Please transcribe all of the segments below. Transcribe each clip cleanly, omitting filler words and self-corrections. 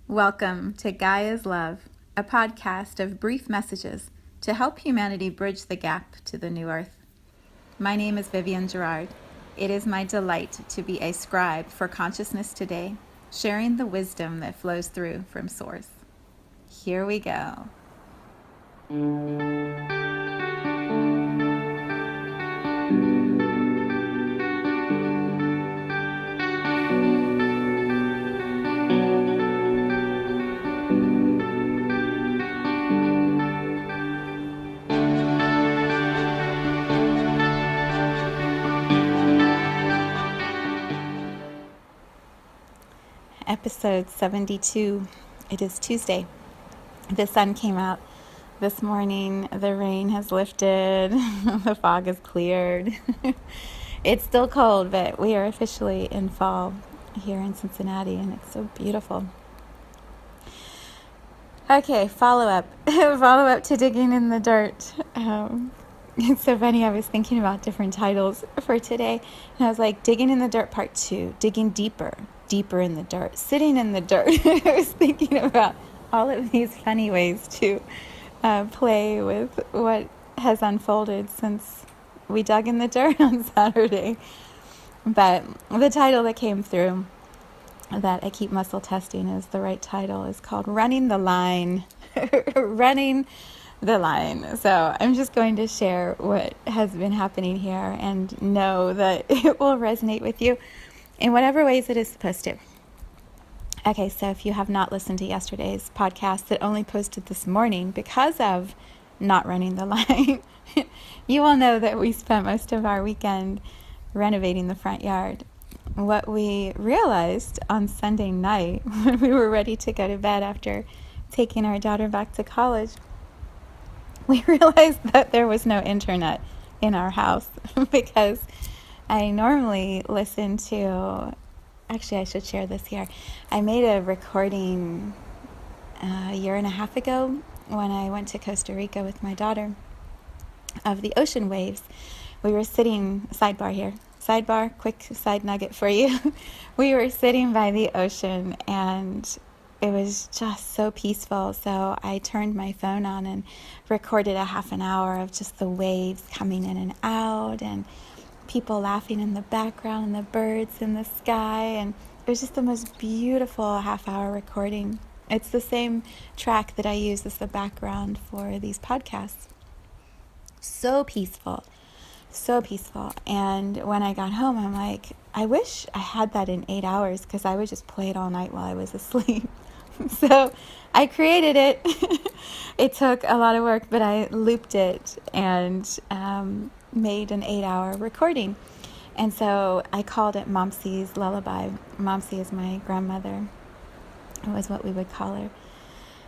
Welcome to Gaia's Love, a podcast of brief messages to help humanity bridge the gap to the new earth. My name is Vivienne Gerard. It is my delight to be a scribe for consciousness today, sharing the wisdom that flows through from Source. Here we go. Episode 72. It is Tuesday. The sun came out this morning. The rain has lifted. The fog has cleared. It's still cold, but we are officially in fall here in Cincinnati, and it's so beautiful. Okay, follow up to digging in the dirt. It's so funny. I was thinking about different titles for today, and I was like, digging in the dirt part 2, digging deeper in the dirt, sitting in the dirt. I was thinking about all of these funny ways to play with what has unfolded since we dug in the dirt on Saturday. But the title that came through that I keep muscle testing is the right title, is called Running the Line. Running the line. So I'm just going to share what has been happening here and know that it will resonate with you in whatever ways it is supposed to. Okay, so if you have not listened to yesterday's podcast that only posted this morning because of not running the line, you will know that we spent most of our weekend renovating the front yard. What we realized on Sunday night when we were ready to go to bed after taking our daughter back to college, we realized that there was no internet in our house because I normally listen to, actually I should share this here. I made a recording a year and a half ago when I went to Costa Rica with my daughter of the ocean waves. We were sitting, sidebar, quick side nugget for you. We were sitting by the ocean and it was just so peaceful. So I turned my phone on and recorded a half an hour of just the waves coming in and out and people laughing in the background and the birds in the sky. And it was just the most beautiful half-hour recording. It's the same track that I use as the background for these podcasts. So peaceful. So peaceful. And when I got home, I'm like, I wish I had that in 8 hours because I would just play it all night while I was asleep. So I created it. It took a lot of work, but I looped it and made an 8-hour recording. And so I called it Momsie's Lullaby. Momsie is my grandmother. It was what we would call her.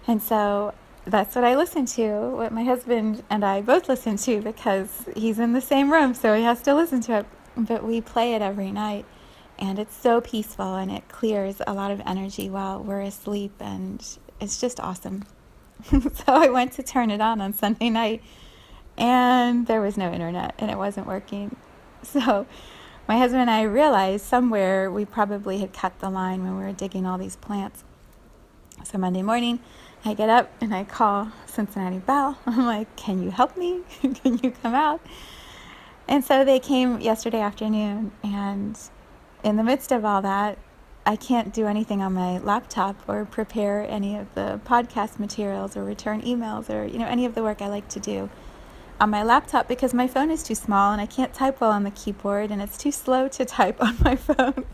And so that's what I listen to, what my husband and I both listen to because he's in the same room, so he has to listen to it. But we play it every night, and it's so peaceful, and it clears a lot of energy while we're asleep, and it's just awesome. So I went to turn it on Sunday night, and there was no internet, and it wasn't working. So my husband and I realized somewhere we probably had cut the line when we were digging all these plants. So Monday morning, I get up and I call Cincinnati Bell. I'm like, can you help me? Can you come out? And so they came yesterday afternoon, and in the midst of all that, I can't do anything on my laptop or prepare any of the podcast materials or return emails or, any of the work I like to do on my laptop because my phone is too small and I can't type well on the keyboard and it's too slow to type on my phone.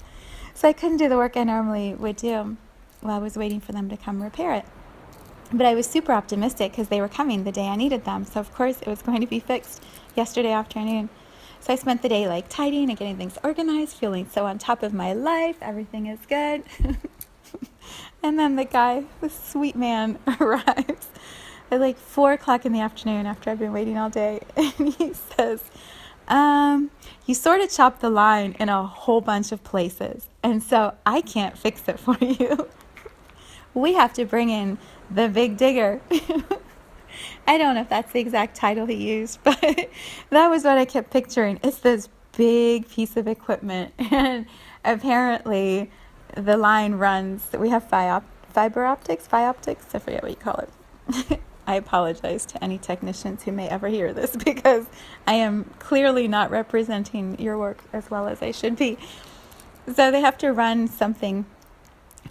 So I couldn't do the work I normally would do while I was waiting for them to come repair it. But I was super optimistic because they were coming the day I needed them. So of course it was going to be fixed yesterday afternoon. So I spent the day tidying and getting things organized, feeling so on top of my life. Everything is good. And then the sweet man arrives at 4 o'clock in the afternoon after I've been waiting all day. And he says, you sort of chopped the line in a whole bunch of places. And so I can't fix it for you. We have to bring in the big digger. I don't know if that's the exact title he used, but that was what I kept picturing. It's this big piece of equipment, and apparently the line runs, we have fiber optics, optics, I forget what you call it. I apologize to any technicians who may ever hear this because I am clearly not representing your work as well as I should be. So they have to run something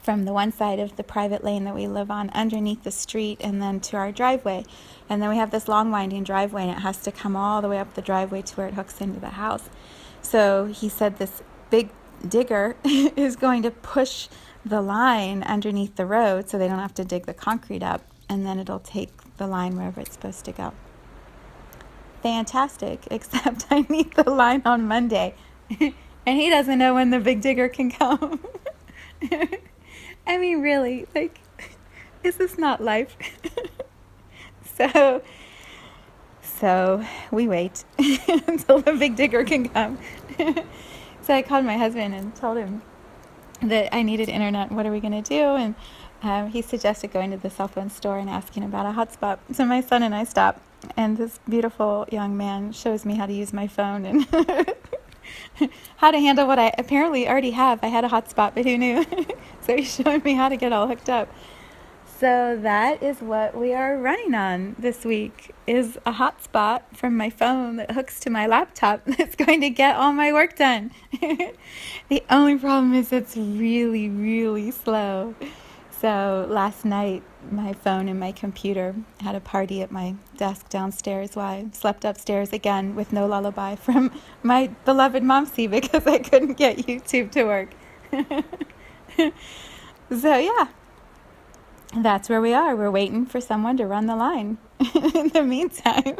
from the one side of the private lane that we live on underneath the street and then to our driveway. And then we have this long winding driveway and it has to come all the way up the driveway to where it hooks into the house. So he said this big digger is going to push the line underneath the road so they don't have to dig the concrete up, and then it'll take the line wherever it's supposed to go. Fantastic, except I need the line on Monday. And he doesn't know when the big digger can come. I mean, really, like, is this not life? So we wait until the big digger can come. So I called my husband and told him that I needed internet. What are we going to do? And he suggested going to the cell phone store and asking about a hotspot. So my son and I stop, and this beautiful young man shows me how to use my phone and how to handle what I apparently already have. I had a hotspot, but who knew? So he's showing me how to get all hooked up. So that is what we are running on this week, is a hotspot from my phone that hooks to my laptop that's going to get all my work done. The only problem is it's really, really slow. So last night, my phone and my computer had a party at my desk downstairs while I slept upstairs again with no lullaby from my beloved Momsy because I couldn't get YouTube to work. So yeah, that's where we are. We're waiting for someone to run the line. In the meantime,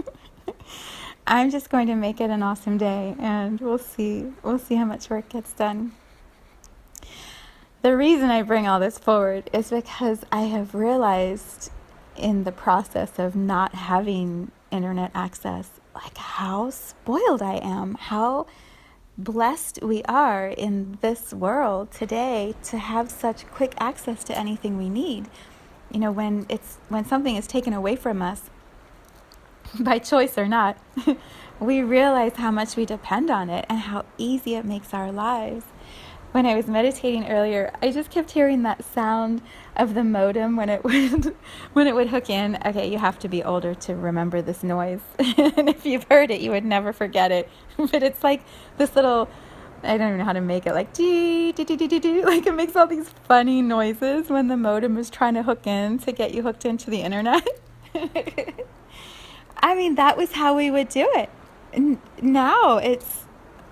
I'm just going to make it an awesome day, and we'll see how much work gets done. The reason I bring all this forward is because I have realized in the process of not having internet access, like how spoiled I am, how blessed we are in this world today to have such quick access to anything we need. You know, when something is taken away from us, by choice or not, we realize how much we depend on it and how easy it makes our lives. When I was meditating earlier, I just kept hearing that sound of the modem when it would hook in. Okay, you have to be older to remember this noise. And if you've heard it, you would never forget it. But it's like this little, I don't even know how to make it, like dee, dee, dee, dee, dee, dee. Like it makes all these funny noises when the modem is trying to hook in to get you hooked into the internet. I mean, that was how we would do it. Now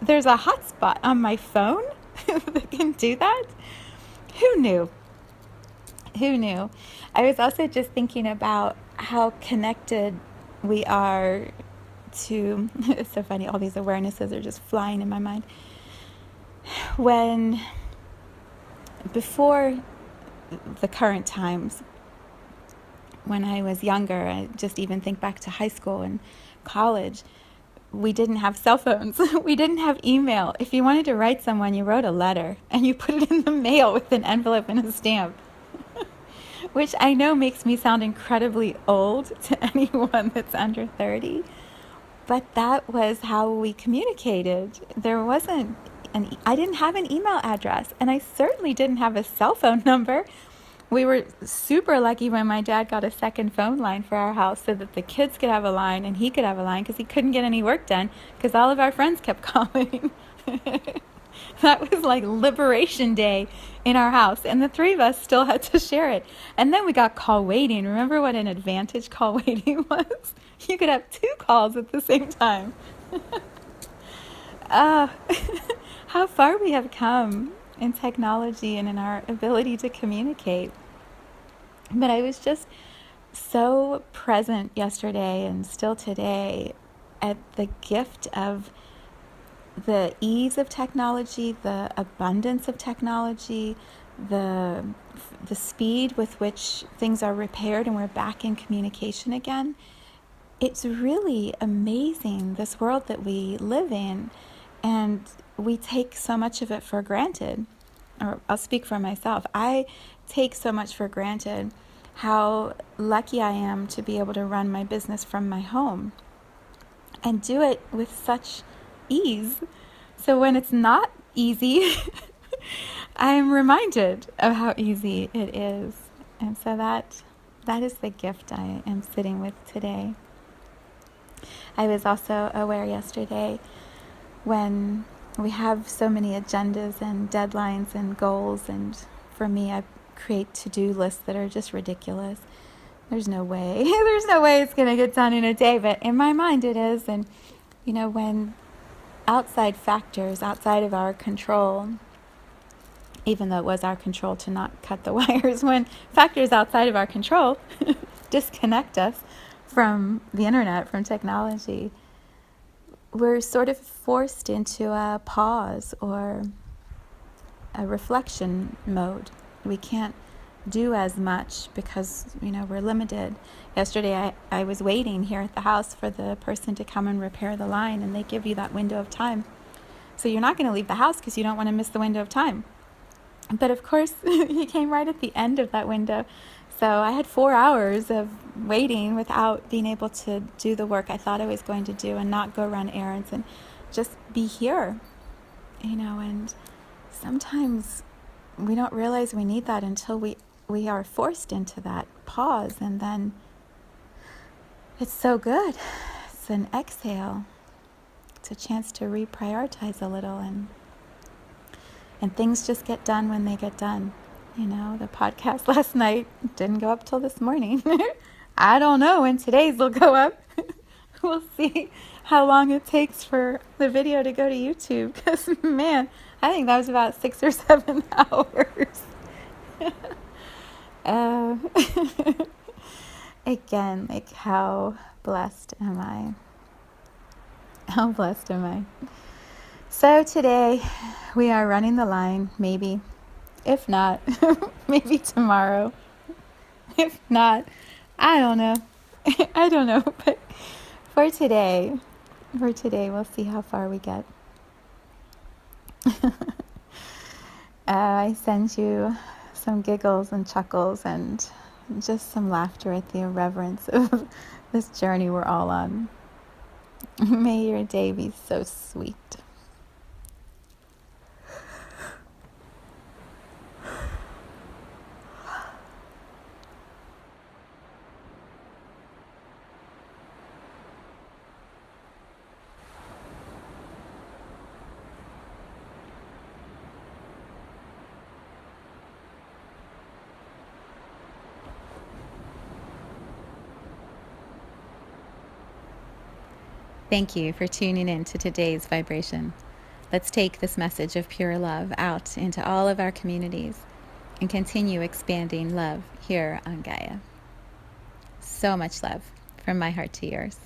there's a hotspot on my phone that can do that. Who knew? I was also just thinking about how connected we are to, it's so funny, all these awarenesses are just flying in my mind. Before the current times, when I was younger, I just even think back to high school and college, we didn't have cell phones. We didn't have email. If you wanted to write someone, you wrote a letter and you put it in the mail with an envelope and a stamp, which I know makes me sound incredibly old to anyone that's under 30. But that was how we communicated. I didn't have an email address, and I certainly didn't have a cell phone number. We were super lucky when my dad got a second phone line for our house so that the kids could have a line and he could have a line because he couldn't get any work done because all of our friends kept calling. That was like Liberation Day in our house, and the three of us still had to share it. And then we got call waiting. Remember what an advantage call waiting was? You could have 2 calls at the same time. How far we have come in technology and in our ability to communicate. But I was just so present yesterday and still today at the gift of the ease of technology, the abundance of technology, the speed with which things are repaired and we're back in communication again. It's really amazing, this world that we live in, and we take so much of it for granted. Or I'll speak for myself. I take so much for granted how lucky I am to be able to run my business from my home and do it with such ease. So when it's not easy, I'm reminded of how easy it is. And so that is the gift I am sitting with today. I was also aware yesterday when we have so many agendas and deadlines and goals, and for me, I create to-do lists that are just ridiculous. There's no way. There's no way it's going to get done in a day, but in my mind it is. And, when outside factors, outside of our control, even though it was our control to not cut the wires, when factors outside of our control disconnect us from the internet, from technology, we're sort of forced into a pause or a reflection mode. We can't do as much because, we're limited. Yesterday I was waiting here at the house for the person to come and repair the line, and they give you that window of time. So you're not going to leave the house because you don't want to miss the window of time. But of course, he came right at the end of that window. So I had 4 hours of waiting without being able to do the work I thought I was going to do and not go run errands and just be here, and sometimes we don't realize we need that until we are forced into that pause, and then it's so good. It's an exhale. It's a chance to reprioritize a little, and things just get done when they get done. The podcast last night didn't go up till this morning. I don't know when today's will go up. We'll see how long it takes for the video to go to YouTube, because, man, I think that was about 6 or 7 hours. Again, how blessed am I? How blessed am I? So today we are running the line, maybe. If not, maybe tomorrow. If not, I don't know. I don't know. But for today, we'll see how far we get. I send you some giggles and chuckles and just some laughter at the irreverence of this journey we're all on. May your day be so sweet. Thank you for tuning in to today's vibration. Let's take this message of pure love out into all of our communities and continue expanding love here on Gaia. So much love from my heart to yours.